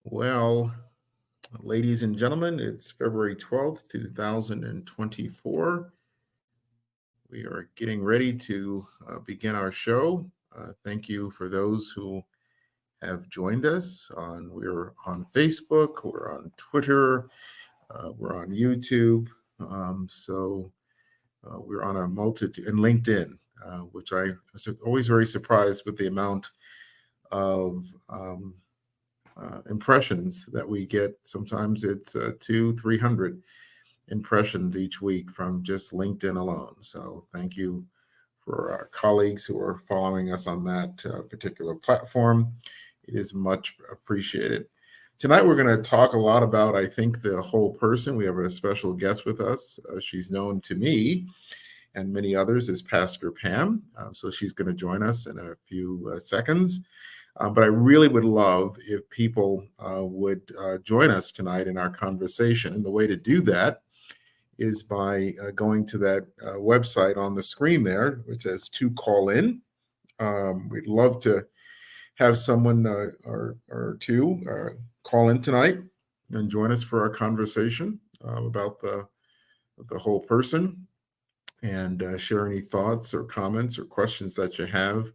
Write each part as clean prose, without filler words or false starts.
Well, ladies and gentlemen, it's February 12th, 2024. We are getting ready to begin our show. Thank you for those who have joined us. We're on Facebook, we're on Twitter, we're on YouTube. We're on a multitude, and LinkedIn, which I was always very surprised with the amount of impressions that we get. Sometimes it's 300 impressions each week from just LinkedIn alone. So thank you for our colleagues who are following us on that particular platform. It is much appreciated. Tonight, we're going to talk a lot about, I think, the whole person. We have a special guest with us. She's known to me and many others as Pastor Pam. So she's going to join us in a few seconds. But I really would love if people would join us tonight in our conversation. And the way to do that is by going to that website on the screen there, which says to call in. We'd love to have someone or two call in tonight and join us for our conversation about the whole person and share any thoughts or comments or questions that you have.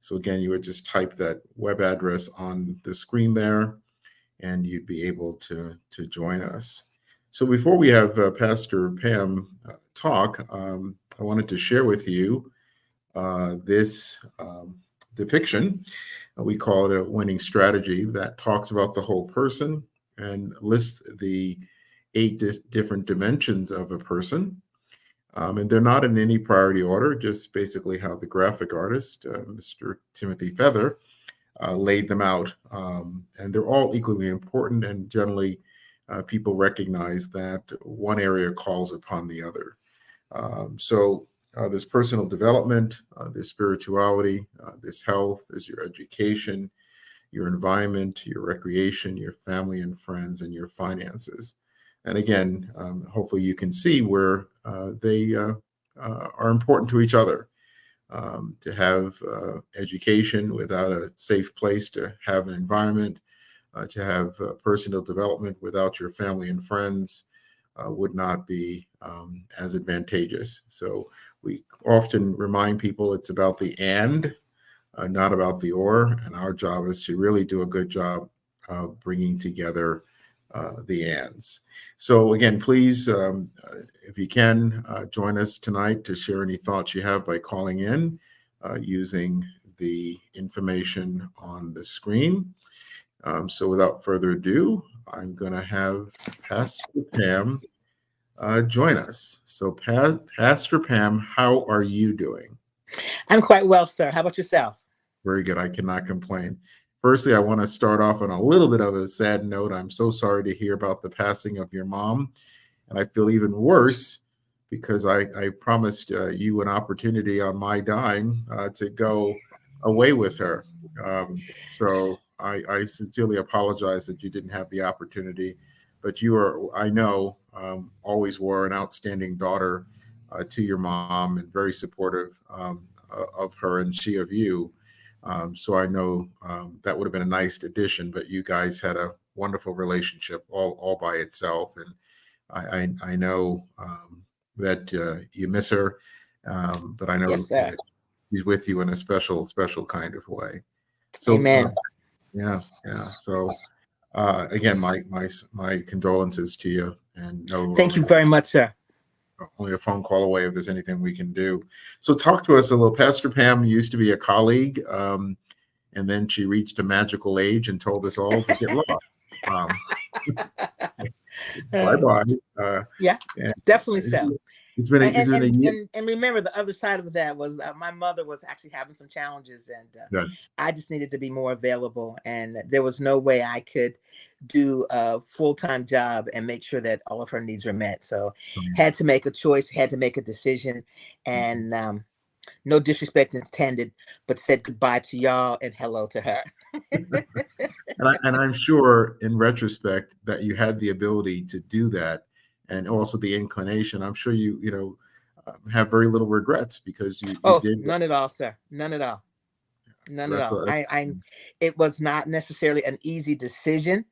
So again, you would just type that web address on the screen there, and you'd be able to join us. So before we have Pastor Pam talk, I wanted to share with you this depiction. We call it a winning strategy that talks about the whole person and lists the 8 different dimensions of a person. And they're not in any priority order, just basically how the graphic artist, Mr. Timothy Feather, laid them out. And they're all equally important, and generally people recognize that one area calls upon the other. So this personal development, this spirituality, this health, is your education, your environment, your recreation, your family and friends, and your finances. And again, hopefully you can see where they are important to each other. To have education without a safe place to have an environment, to have personal development without your family and friends would not be as advantageous. So we often remind people it's about the and, not about the or, and our job is to really do a good job of bringing together the ands. So again, please, if you can, join us tonight to share any thoughts you have by calling in using the information on the screen. So without further ado, I'm going to have Pastor Pam join us. So Pastor Pam, how are you doing? I'm quite well, sir. How about yourself? Very good. I cannot complain. Firstly, I want to start off on a little bit of a sad note. I'm so sorry to hear about the passing of your mom. And I feel even worse because I promised you an opportunity on my dime to go away with her. So I sincerely apologize that you didn't have the opportunity. But you are, I know, always were an outstanding daughter to your mom and very supportive of her and she of you. So I know that would have been a nice addition, but you guys had a wonderful relationship all by itself. And I know that you miss her, but I know Yes, sir. she's with you in a special kind of way. So Amen. yeah. So again, my condolences to you, and no, Thank you very much, sir. only a phone call away if there's anything we can do. So talk to us a little. Pastor Pam used to be a colleague, and then she reached a magical age and told us all to get lost. Bye-bye. Yeah, And definitely so. it's been a year. And remember, the other side of that was my mother was actually having some challenges, and Yes. I just needed to be more available. And there was no way I could do a full-time job and make sure that all of her needs were met. So had to make a choice, had to make a decision, and no disrespect intended, but said goodbye to y'all and hello to her. And I'm sure in retrospect that you had the ability to do that and also the inclination. I'm sure you have very little regrets because you Oh, did. none at all, sir. None at all. No, So no, that's no. what. It was not necessarily an easy decision,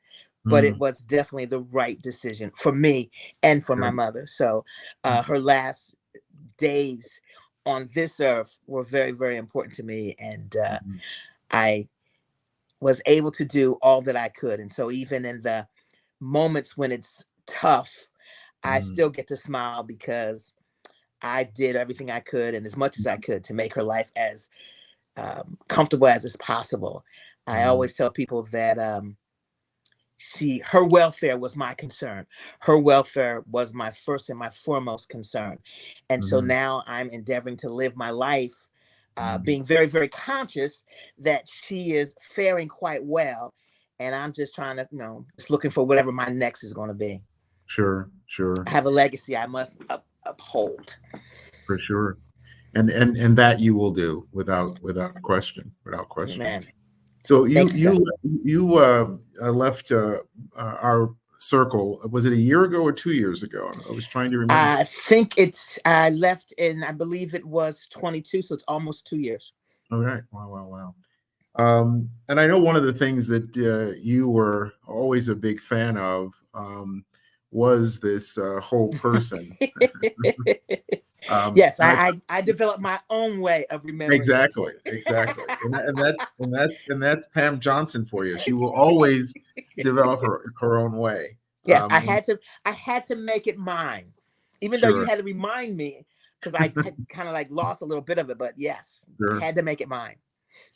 but it Mm, was definitely the right decision for me and for my sure. mother. So Mm, her last days on this earth were very, very important to me. And mhm, I was able to do all that I could. And so even in the moments when it's tough, I mm, still get to smile because I did everything I could and as much as I could to make her life as comfortable as is possible. I wow. always tell people that her welfare was my concern. Her welfare was my first and my foremost concern. And so Mhm, now I'm endeavoring to live my life mhm. being very, very conscious that she is faring quite well. And I'm just trying to, just looking for whatever my next is going to be. Sure, sure, I have a legacy I must uphold. for sure. And that you will do without question, without question. Amen. So Thank you, sir. you left our circle. Was it a year ago or 2 years ago? I was trying to remember. I left in, I believe it was 22. So it's almost 2 years. Okay. Wow, wow, wow. And I know one of the things that you were always a big fan of was this whole person. Yes, I I developed my own way of remembering Exactly, exactly, and that's Pam Johnson for you. She will always it. develop her own way. Yes, And I had to make it mine, even though you sure, had to remind me because I kind of like lost a little bit of it. But yes, I sure, had to make it mine.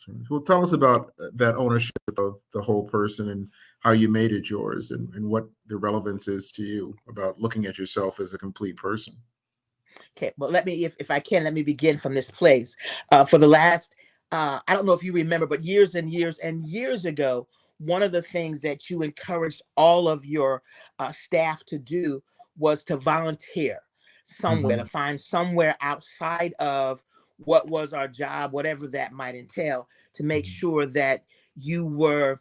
sure. Well, tell us about that ownership of the whole person and how you made it yours, and what the relevance is to you about looking at yourself as a complete person. Okay, well, if I can, let me begin from this place. For the last, I don't know if you remember, but years and years and years ago, one of the things that you encouraged all of your staff to do was to volunteer somewhere, to Mhm, find somewhere outside of what was our job, whatever that might entail, to make mhm, sure that you were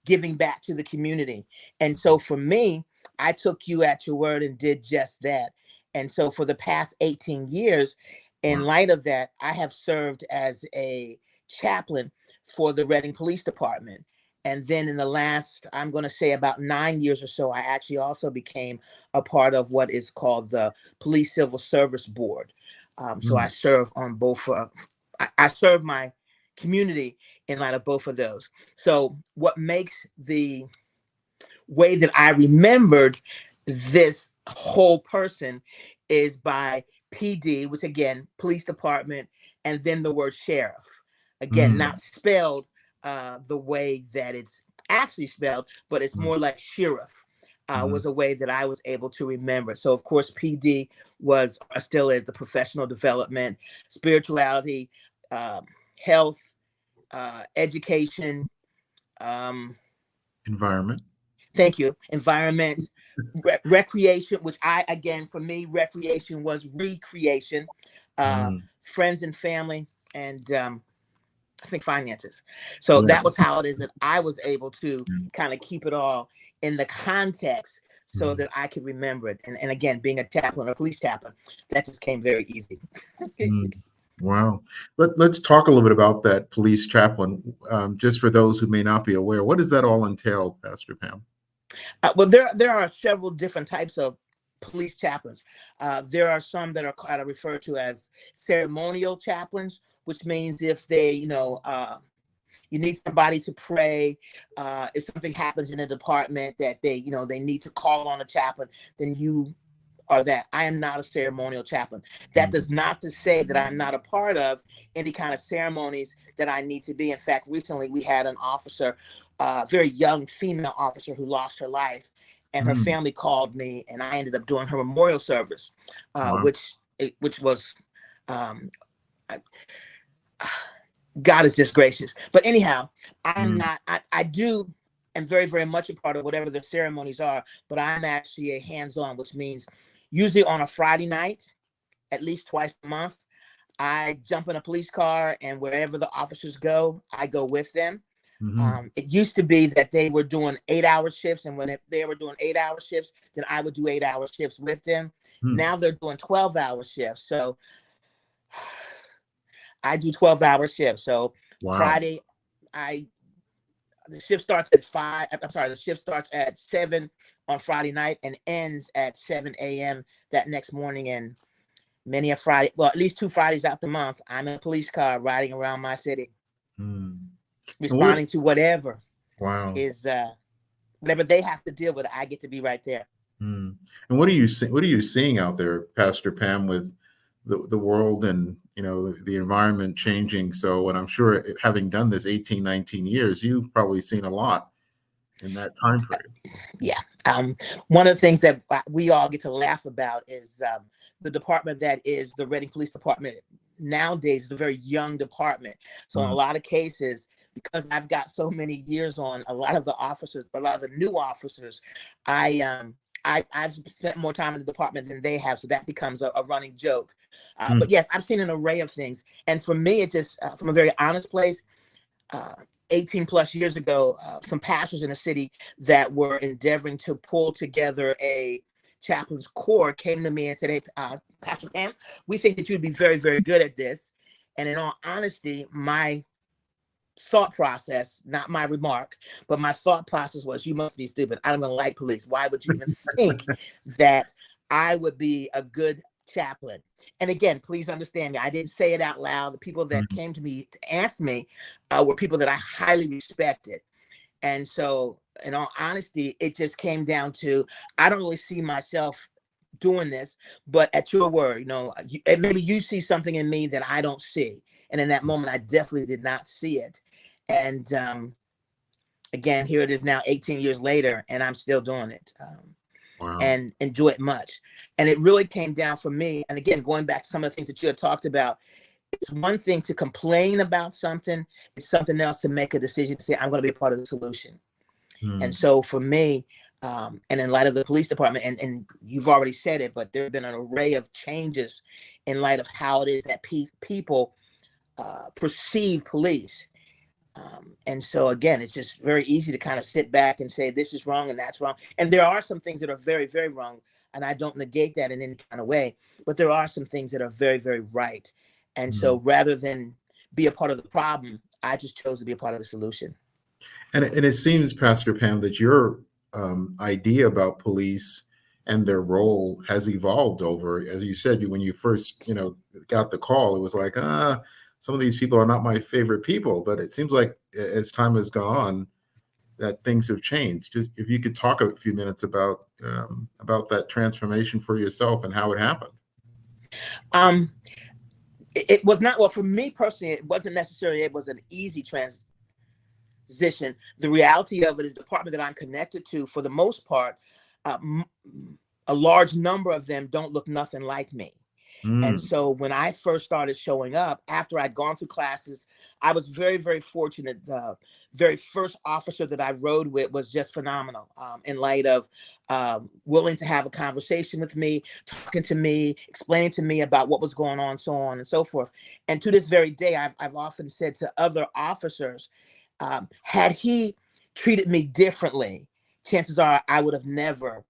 giving back to the community. And so for me, I took you at your word and did just that. And so for the past 18 years, in wow. light of that, I have served as a chaplain for the Reading Police Department. And then in the last, I'm going to say about 9 years or so, I actually also became a part of what is called the Police Civil Service Board. So I Mm, serve on both, I serve my community in light of both of those. So what makes the way that I remembered this whole person is by PD, which again, police department, and then the word sheriff. Again, mm, not spelled the way that it's actually spelled, but it's mm, more like sheriff. mhm, Was a way that I was able to remember. So, of course, PD was still is the professional development, spirituality, health, education, um, environment. thank you. Environment, recreation, which again, for me, recreation was recreation, Mm, friends and family, and I think finances. So yeah. that was how it is that I was able to Mm, kind of keep it all in the context so mm, that I could remember it. And again, being a chaplain or police chaplain, that just came very easy. mm. Wow. Let's talk a little bit about that police chaplain, just for those who may not be aware. What does that all entail, Pastor Pam? Well, there are several different types of police chaplains. There are some that are kind of referred to as ceremonial chaplains, which means if they, you need somebody to pray, if something happens in a department that they need to call on a chaplain, then you are that. I am not a ceremonial chaplain. That Mm, does not to say that I'm not a part of any kind of ceremonies that I need to be. In fact, recently we had an officer, a very young female officer who lost her life, and her mm, family called me, and I ended up doing her memorial service, wow. which was um, God is just gracious. But anyhow, I'm Mm, not. I do am very, very much a part of whatever the ceremonies are, but I'm actually a hands-on, which means usually on a Friday night, at least twice a month, I jump in a police car, and wherever the officers go, I go with them. mhm, It used to be that they were doing 8-hour shifts, and when they were doing 8-hour shifts, then I would do 8-hour shifts with them. mm, Now they're doing 12-hour shifts, so I do 12-hour shifts. So Wow. Friday, the shift starts at 5. I'm sorry, the shift starts at 7 on Friday night and ends at 7 a.m. that next morning. And many a Friday, well, at least 2 Fridays out the month, I'm in a police car riding around my city, Hmm. And responding to whatever wow. is whatever they have to deal with. I get to be right there. Hmm. And what are you seeing out there, Pastor Pam, with the world and the environment changing? So, and I'm sure having done this 18, 19 years, you've probably seen a lot in that time frame. Yeah. One of the things that we all get to laugh about is the department that is the Reading Police Department nowadays is a very young department. So in a lot of cases, because I've got so many years on a lot of the officers, a lot of the new officers, I've spent more time in the department than they have. So that becomes a running joke. But yes, I've seen an array of things. And for me, it just, from a very honest place, 18 plus years ago, some pastors in the city that were endeavoring to pull together a chaplain's corps came to me and said, "Hey, Pastor Pam, we think that you'd be very, very good at this." And in all honesty, my thought process, not my remark, but my thought process was, "You must be stupid. I don't even like police. Why would you even think that I would be a good chaplain?" And again, please understand me. I didn't say it out loud. The people that came to me to ask me were people that I highly respected. And so, in all honesty, it just came down to, I don't really see myself doing this, but at your word, and maybe you see something in me that I don't see. And in that moment, I definitely did not see it. And again, here it is now 18 years later, and I'm still doing it. Wow. And enjoy it much. And it really came down for me. And again, going back to some of the things that you had talked about, it's one thing to complain about something. It's something else to make a decision to say, I'm going to be a part of the solution. And so for me, and in light of the police department, and you've already said it, but there have been an array of changes in light of how it is that people perceive police. And so again, it's just very easy to kind of sit back and say, this is wrong and that's wrong. And there are some things that are very, very wrong. And I don't negate that in any kind of way, but there are some things that are very, very right. And so rather than be a part of the problem, I just chose to be a part of the solution. And it seems, Pastor Pam, that your idea about police and their role has evolved over, as you said, when you first, got the call, it was like, some of these people are not my favorite people. But it seems like as time has gone on, that things have changed. Just if you could talk a few minutes about that transformation for yourself and how it happened. It was not, well, for me personally, it wasn't necessarily, it was an easy transition. The reality of it is the department that I'm connected to, for the most part, a large number of them don't look nothing like me. And so when I first started showing up, after I'd gone through classes, I was very, very fortunate. The very first officer that I rode with was just phenomenal, in light of willing to have a conversation with me, talking to me, explaining to me about what was going on, so on and so forth. And to this very day, I've often said to other officers, had he treated me differently, chances are I would have never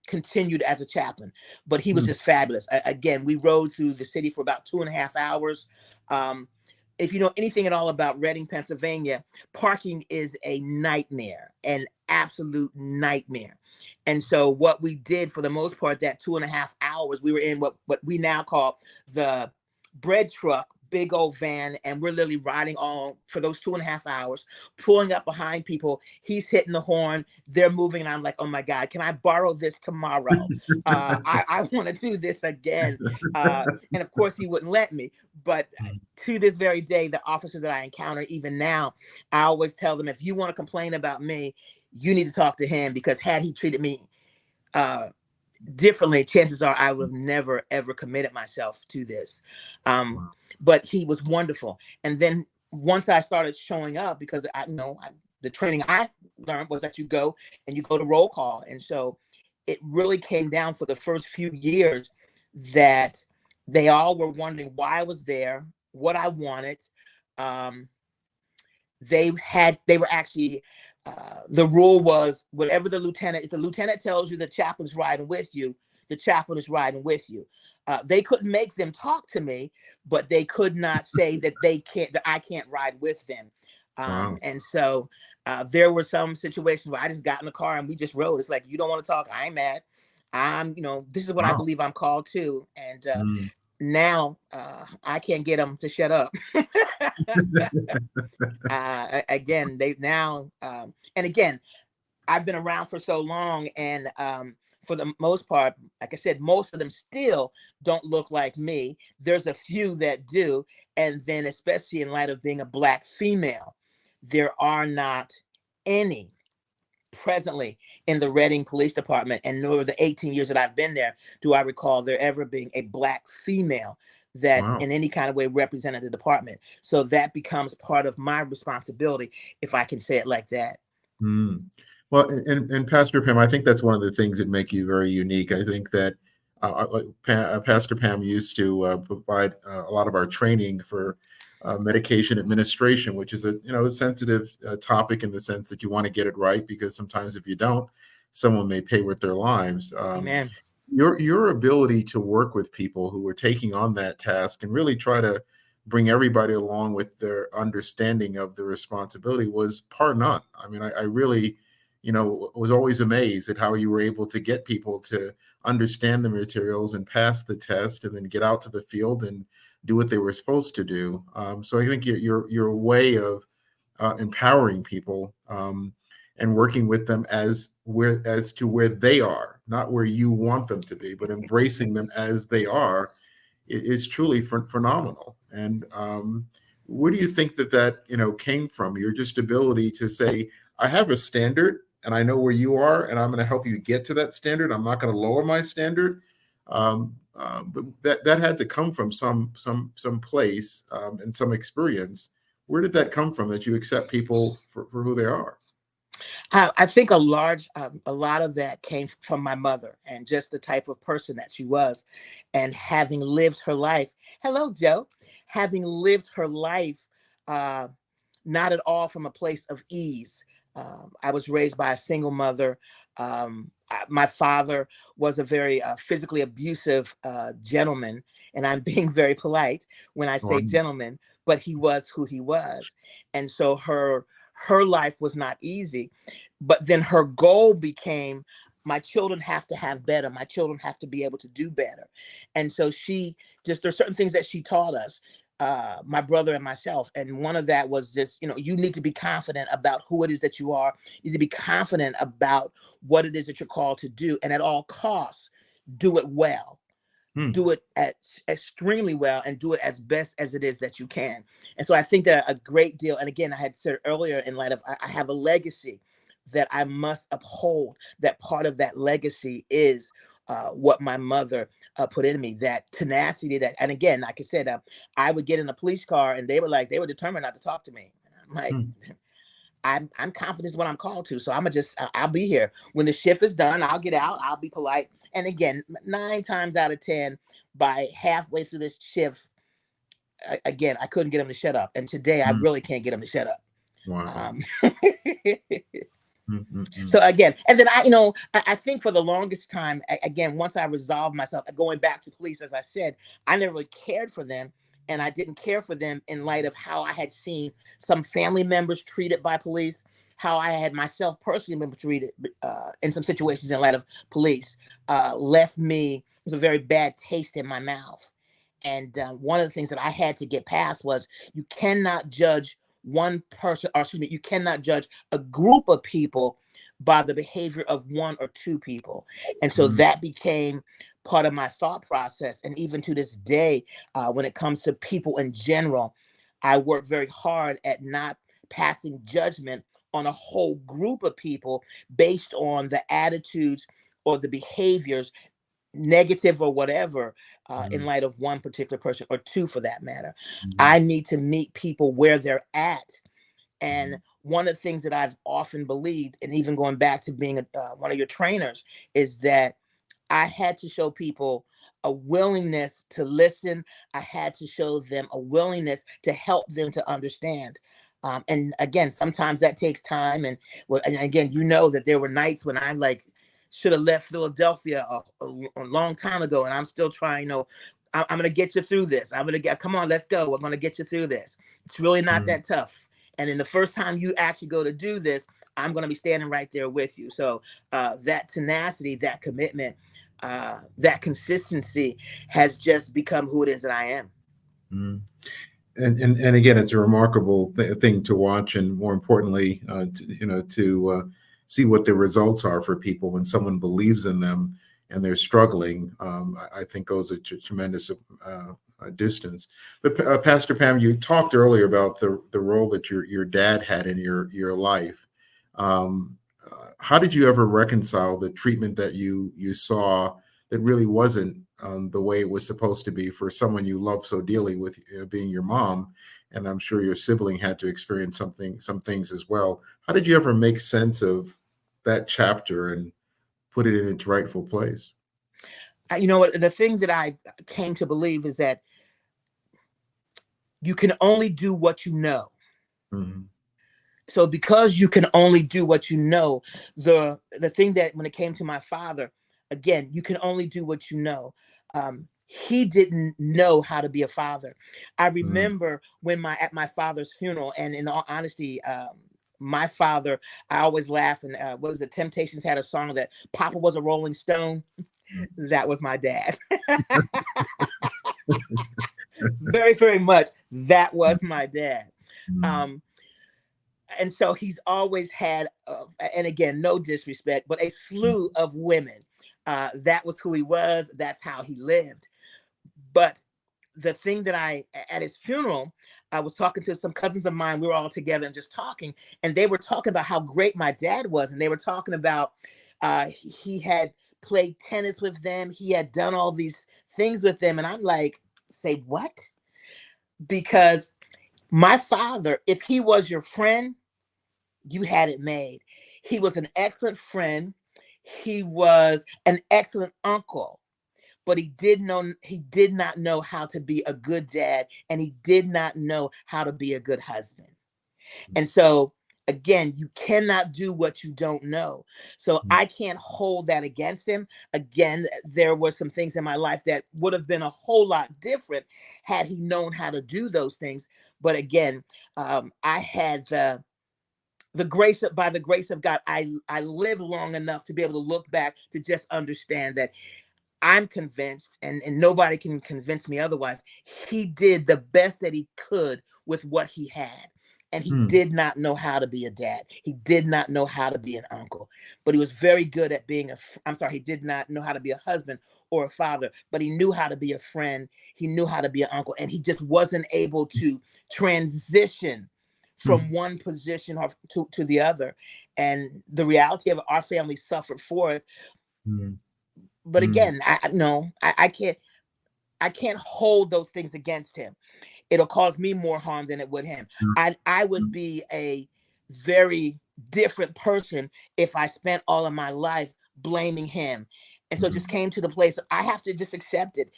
continued as a chaplain. But he was just fabulous. Again, we rode through the city for about 2.5 hours. If you know anything at all about Reading, Pennsylvania, parking is a nightmare, an absolute nightmare. And so what we did for the most part, that 2.5 hours, we were in what we now call the bread truck, big old van, and we're literally riding all for those 2.5 hours, pulling up behind people. He's hitting the horn, they're moving, and I'm like, oh my God, can I borrow this tomorrow? I want to do this again. And of course he wouldn't let me. But to this very day, the officers that I encounter, even now, I always tell them, if you want to complain about me, you need to talk to him, because had he treated me differently, chances are I would have never, ever committed myself to this. But he was wonderful. And then once I started showing up, because the training I learned was that you go to roll call. And so it really came down for the first few years that they all were wondering why I was there, what I wanted. They were actually, the rule was, whatever if the lieutenant tells you the chaplain's riding with you, the chaplain is riding with you. They couldn't make them talk to me, but they could not say that I can't ride with them. Wow. And so there were some situations where I just got in the car and we just rode. It's like, you don't want to talk, I ain't mad. This is what I Wow. believe I'm called to. And Mm. now I can't get them to shut up. Again, they now, and again, I've been around for so long, and for the most part, like I said, most of them still don't look like me. There's a few that do, and then especially in light of being a Black female, there are not any presently in the Reading Police Department, and over the 18 years that I've been there, do I recall there ever being a Black female that Wow. in any kind of way represented the department. So that becomes part of my responsibility, if I can say it like that. Mm. Well, and Pastor Pam, I think that's one of the things that make you very unique. I think that Pastor Pam used to provide a lot of our training for medication administration, which is a sensitive topic in the sense that you want to get it right, because sometimes if you don't, someone may pay with their lives. Amen. Your ability to work with people who are taking on that task and really try to bring everybody along with their understanding of the responsibility was par none. I mean, I really, was always amazed at how you were able to get people to understand the materials and pass the test and then get out to the field and do what they were supposed to do. So I think your way of empowering people and working with them as to where they are, not where you want them to be, but embracing them as they are, is truly phenomenal. And where do you think that came from? Your just ability to say, I have a standard and I know where you are, and I'm going to help you get to that standard. I'm not going to lower my standard. But that had to come from some place and some experience. Where did that come from, that you accept people for who they are? I think a lot of that came from my mother and just the type of person that she was, and having lived her life. Hello, Joe. Having lived her life, not at all from a place of ease. I was raised by a single mother. My father was a very physically abusive gentleman, and I'm being very polite when I say gentleman, but he was who he was. And so her life was not easy, but then her goal became, my children have to have better. My children have to be able to do better. And so there's certain things that she taught us, my brother and myself. And one of that was just, you need to be confident about who it is that you are. You need to be confident about what it is that you're called to do. And at all costs, do it well. Do it extremely well, and do it as best as it is that you can. And so I think that a great deal, and again, I had said earlier, in light of, I have a legacy that I must uphold. That part of that legacy is what my mother put in me, that tenacity, that, and again, like I said, I would get in a police car and they were determined not to talk to me. I'm like, I'm confident in what I'm called to. So I'll be here. When the shift is done, I'll get out, I'll be polite. And again, 9 times out of 10, by halfway through this shift, again, I couldn't get them to shut up. And today I really can't get them to shut up. Wow. So again, and then I think for the longest time, again, once I resolved myself, going back to police, as I said, I never really cared for them. And I didn't care for them in light of how I had seen some family members treated by police, how I had myself personally been treated in some situations in light of police, left me with a very bad taste in my mouth. And one of the things that I had to get past was, you cannot judge one person, or excuse me, you cannot judge a group of people by the behavior of 1 or 2 people. And so that became part of my thought process. And even to this day, when it comes to people in general, I work very hard at not passing judgment on a whole group of people based on the attitudes or the behaviors, negative or whatever, in light of one particular person, or 2 for that matter. I need to meet people where they're at. And one of the things that I've often believed, and even going back to being one of your trainers, is that I had to show people a willingness to listen. I had to show them a willingness to help them to understand. And again, sometimes that takes time. And again, that there were nights when I'm like, should have left Philadelphia a long time ago, and I'm still trying. I'm going to get you through this. Come on, let's go. We're going to get you through this. It's really not that tough. And then the first time you actually go to do this, I'm going to be standing right there with you. So that tenacity, that commitment, that consistency has just become who it is that I am. And again, it's a remarkable thing to watch, and more importantly, to see what the results are for people when someone believes in them and they're struggling. I think goes a tremendous distance. But Pastor Pam, you talked earlier about the role that your dad had in your life. How did you ever reconcile the treatment that you saw that really wasn't the way it was supposed to be for someone you love so dearly, with being your mom? And I'm sure your sibling had to experience some things as well. How did you ever make sense of that chapter and put it in its rightful place? You know what? The thing that I came to believe is that you can only do what you know. Mm-hmm. So because you can only do what you know, the thing that when it came to my father, again, you can only do what you know. He didn't know how to be a father. I remember when at my father's funeral, and in all honesty, my father, I always laugh, and what was the Temptations had a song that Papa was a Rolling Stone. That was my dad. Very, very much. That was my dad. And so he's always had, and again, no disrespect, but a slew of women. That was who he was. That's how he lived. But the thing that at his funeral, I was talking to some cousins of mine. We were all together and just talking, and they were talking about how great my dad was. And they were talking about he had played tennis with them. He had done all these things with them. And I'm like, say what? Because my father, if he was your friend, you had it made. He was an excellent friend. He was an excellent uncle, but he did not know how to be a good dad, and he did not know how to be a good husband. And so again, you cannot do what you don't know. So I can't hold that against him. Again, there were some things in my life that would have been a whole lot different had he known how to do those things. But again, I had by the grace of God, I lived long enough to be able to look back to just understand that I'm convinced, and nobody can convince me otherwise, he did the best that he could with what he had. And he did not know how to be a dad. He did not know how to be an uncle, but he was very good at being he did not know how to be a husband or a father, but he knew how to be a friend. He knew how to be an uncle, and he just wasn't able to transition from one position to the other. And the reality of it, our family suffered for it. But again, I can't hold those things against him. It'll cause me more harm than it would him. I would be a very different person if I spent all of my life blaming him. And so it just came to the place I have to just accept it.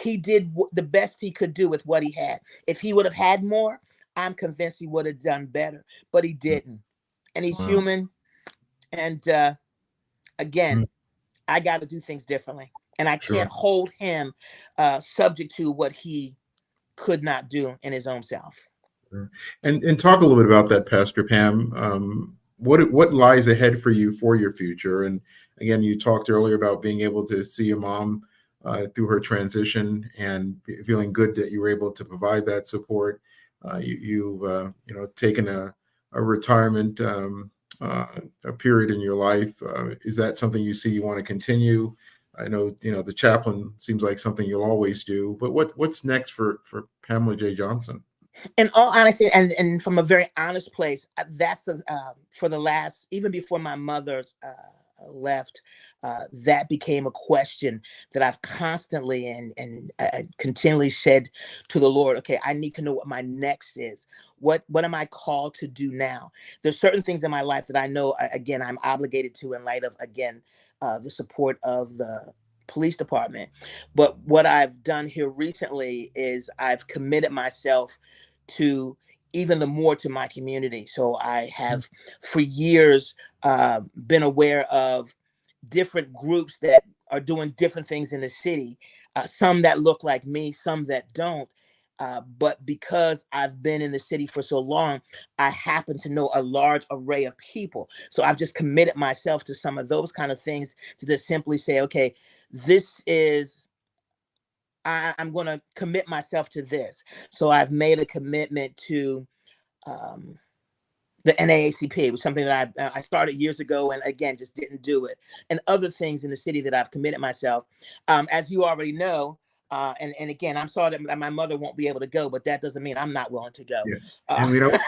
He did the best he could do with what he had. If he would have had more, I'm convinced he would have done better, but he didn't. And he's human. And again, I got to do things differently. And I can't hold him subject to what he could not do in his own self. And talk a little bit about that, Pastor Pam. What lies ahead for you for your future? And again, you talked earlier about being able to see your mom through her transition and feeling good that you were able to provide that support. You've taken a retirement a period in your life. Is that something you see you want to continue? I know, the chaplain seems like something you'll always do, but what's next for Pamela J. Johnson? In all honesty, and from a very honest place, that's for the last, even before my mother left, that became a question that I've constantly and continually said to the Lord, okay, I need to know what my next is. What am I called to do now? There's certain things in my life that I know, again, I'm obligated to in light of, again, the support of the police department. But what I've done here recently is I've committed myself to even the more to my community. So I have for years been aware of different groups that are doing different things in the city, some that look like me, some that don't. But because I've been in the city for so long, I happen to know a large array of people. So I've just committed myself to some of those kind of things, to just simply say, okay, this is, I'm going to commit myself to this. So I've made a commitment to um, the NAACP. Was something that I started years ago, and again, just didn't do it. And other things in the city that I've committed myself. As you already know, and again, I'm sorry that my mother won't be able to go, but that doesn't mean I'm not willing to go. Yeah. And we don't,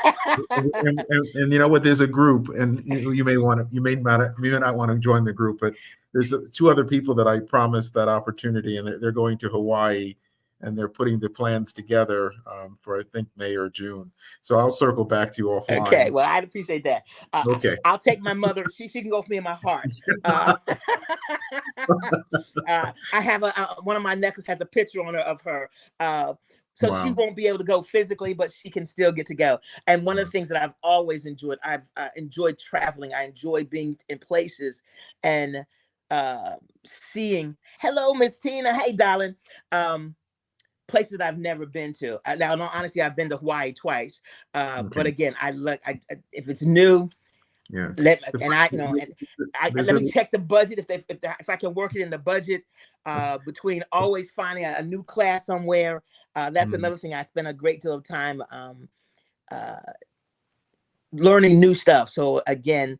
and you know what? There's a group, and you may want to, you may not want to join the group, but there's two other people that I promised that opportunity, and they're going to Hawaii, and they're putting the plans together for, I think, May or June. So I'll circle back to you offline. Okay, well, I'd appreciate that. Okay. I'll take my mother. She can go for me in my heart. I have one of my necklaces has a picture on her of her. So Wow. she won't be able to go physically, but she can still get to go. And one of the things that I've always enjoyed, I've enjoyed traveling. I enjoy being in places and seeing. Hello, Miss Tina. Hey, darling. Places that I've never been to. Now, no, honestly, I've been to Hawaii twice. Okay. But again, I if it's new, yeah. let me check the budget if I can work it in the budget. Between always finding a new class somewhere, that's another thing. I spend a great deal of time learning new stuff. So again,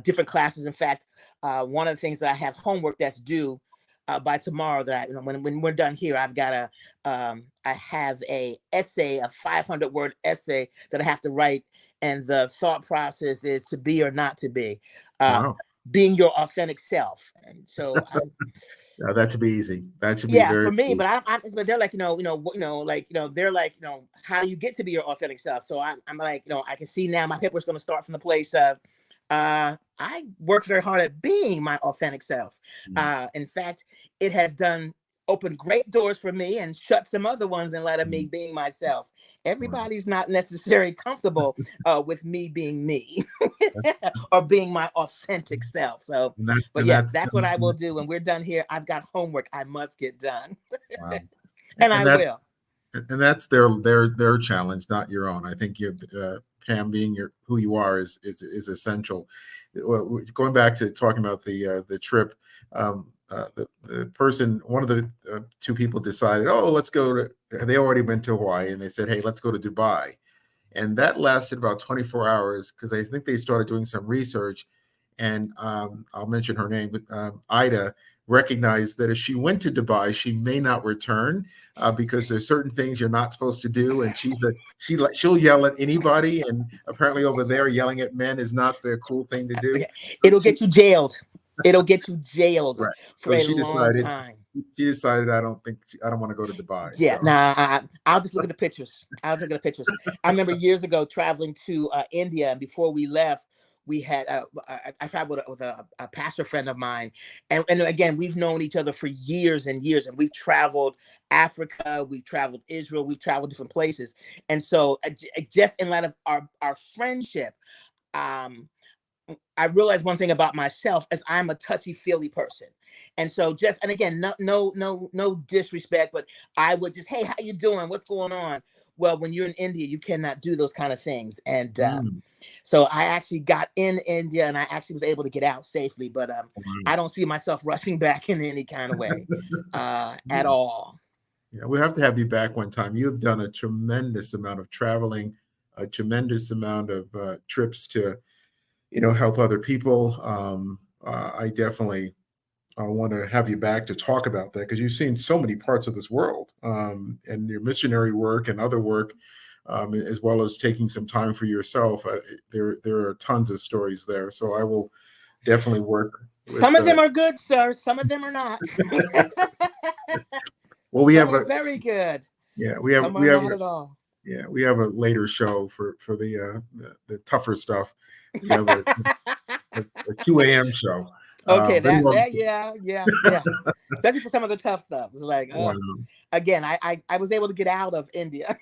different classes. In fact, one of the things that I have homework that's due by tomorrow, that when we're done here, I've got I have a essay, a 500-word essay that I have to write, and the thought process is to be or not to be. Wow. Being your authentic self. And so that should be easy. That should be for me. easy. But they're like, they're like, how do you get to be your authentic self? So I'm like, I can see now my paper's going to start from the place of I work very hard at being my authentic self. In fact, it has opened great doors for me and shut some other ones in light of me being myself. Everybody's not necessarily comfortable with me being me or being my authentic self. So, that's what I will do. When we're done here, I've got homework I must get done. Wow. and I will. And that's their challenge, not your own. I think you, Pam, being who you are is essential. Going back to talking about the trip, the person, one of the two people decided, oh, let's go to. They already went to Hawaii, and they said, hey, let's go to Dubai, and that lasted about 24 hours because I think they started doing some research, and I'll mention her name, but Ida recognized that if she went to Dubai, she may not return because there's certain things you're not supposed to do, and she'll yell at anybody, and apparently over there yelling at men is not the cool thing to do. It'll get you jailed. It'll get you jailed for a long time. She decided I don't want to go to Dubai. Yeah, so. I'll just look at the pictures. I remember years ago traveling to India, and before we left, we had I traveled with a pastor friend of mine, and again, we've known each other for years and years, and we've traveled Africa, we've traveled Israel, we've traveled different places, and so just in light of our friendship, I realized one thing about myself, as I'm a touchy-feely person. And so and again, no disrespect, but I would just, hey, how you doing? What's going on? Well, when you're in India, you cannot do those kind of things. And so I actually got in India, and I actually was able to get out safely, but I don't see myself rushing back in any kind of way at all. Yeah, we have to have you back one time. You have done a tremendous amount of traveling, a tremendous amount of trips to help other people. I definitely want to have you back to talk about that because you've seen so many parts of this world and your missionary work and other work, as well as taking some time for yourself. There are tons of stories there. So I will definitely work. Some of them are good, sir. Some of them are not. Well, we have very good. Yeah, we have not at all. Yeah, we have a later show for the tougher stuff. We have a 2 a.m. show. Okay, yeah. That's for some of the tough stuff. It's like, again, I was able to get out of India,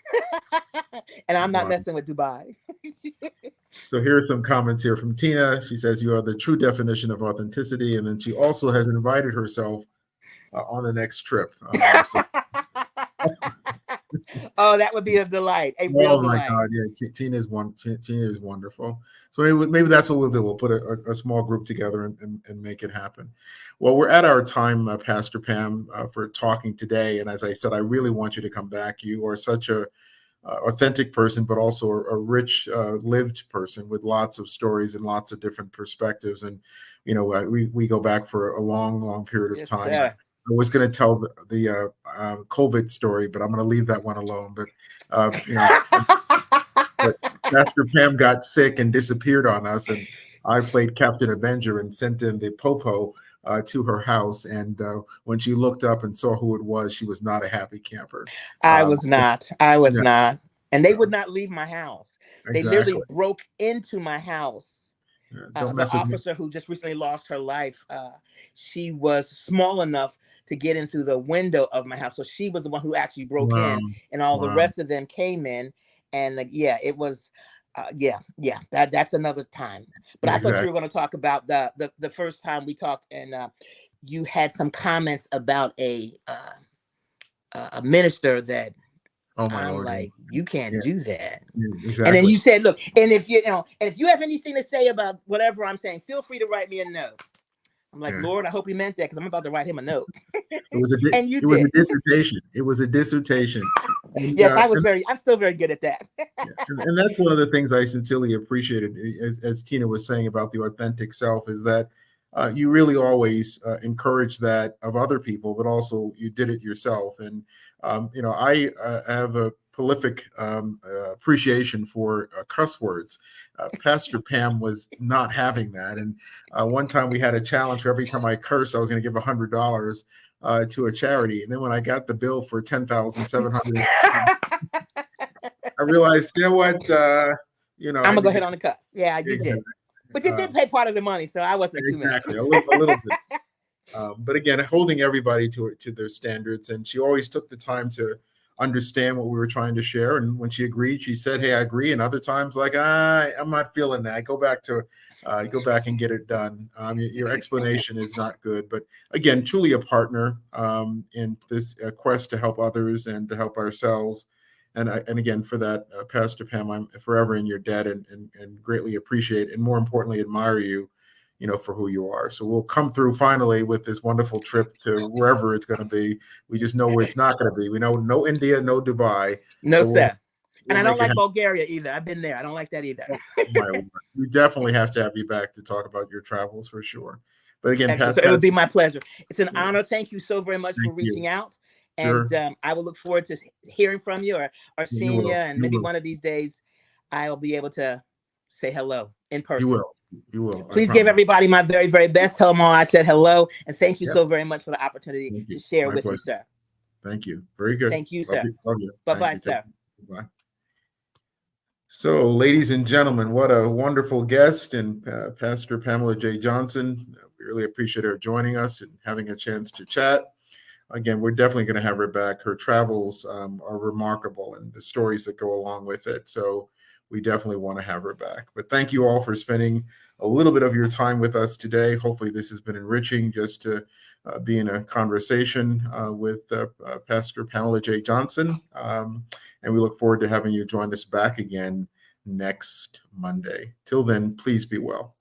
and I'm not messing with Dubai. So here are some comments here from Tina. She says, you are the true definition of authenticity. And then she also has invited herself on the next trip. Oh, that would be a delight, a real Oh my delight. God. Yeah. Tina is wonderful. So maybe that's what we'll do. We'll put a small group together and make it happen. Well, we're at our time, Pastor Pam, for talking today. And as I said, I really want you to come back. You are such a authentic person, but also a rich, lived person with lots of stories and lots of different perspectives. And, we go back for a long period of Yes, time. sir. I was going to tell the COVID story, but I'm going to leave that one alone. But, but Pastor Pam got sick and disappeared on us. And I played Captain Avenger and sent in the Popo to her house. And when she looked up and saw who it was, she was not a happy camper. I was not. And they No. would not leave my house. They Exactly. literally broke into my house. Don't The mess with me. officer who just recently lost her life, she was small enough to get in through the window of my house. So she was the one who actually broke in, and all the rest of them came in. And it was, that's another time. But I thought you were going to talk about the first time we talked, and you had some comments about a minister that Oh my I'm Lord. like, you can't do that. Exactly. And then you said, look, and if you have anything to say about whatever I'm saying, feel free to write me a note. I'm like, Lord, I hope he meant that, because I'm about to write him a note. And you did. It was a dissertation. It was a dissertation. And, yes, I'm still very good at that. and that's one of the things I sincerely appreciated, as Tina was saying about the authentic self, is that you really always encourage that of other people, but also you did it yourself. And, I have a prolific appreciation for cuss words. Pastor Pam was not having that. And one time we had a challenge for every time I cursed, I was going to give $100 to a charity. And then when I got the bill for $10,700, I realized, you know what? I'm going to go ahead on the cuss. Yeah, you did. But you did pay part of the money, so I wasn't too mad. Exactly, a little bit. But again, holding everybody to their standards. And she always took the time to understand what we were trying to share. And when she agreed, she said, hey, I agree. And other times, like, I'm not feeling that. Go back and get it done. Your explanation is not good. But again, truly a partner in this quest to help others and to help ourselves. And again, for that, Pastor Pam, I'm forever in your debt and greatly appreciate, and more importantly, admire you, for who you are. So we'll come through finally with this wonderful trip to wherever it's going to be. We just know where it's not going to be. We know no India, no Dubai. No, sir. And I don't like Bulgaria either. I've been there. I don't like that either. We definitely have to have you back to talk about your travels for sure. But again, so it would be my pleasure. It's an honor. Thank you so very much for reaching out. And I will look forward to hearing from you or seeing you. And maybe one of these days I'll be able to say hello in person. You will. Please give everybody my very, very best. Tell them all I said hello. And thank you so very much for the opportunity to share with you, sir. Thank you. Very good. Thank you, sir. Love you. Bye-bye, sir. Bye. So, ladies and gentlemen, what a wonderful guest, and Pastor Pamela J. Johnson. We really appreciate her joining us and having a chance to chat. Again, we're definitely going to have her back. Her travels are remarkable, and the stories that go along with it. So we definitely want to have her back. But thank you all for spending a little bit of your time with us today. Hopefully this has been enriching, just to be in a conversation with Pastor Pamela J. Johnson. And we look forward to having you join us back again next Monday. Till then, please be well.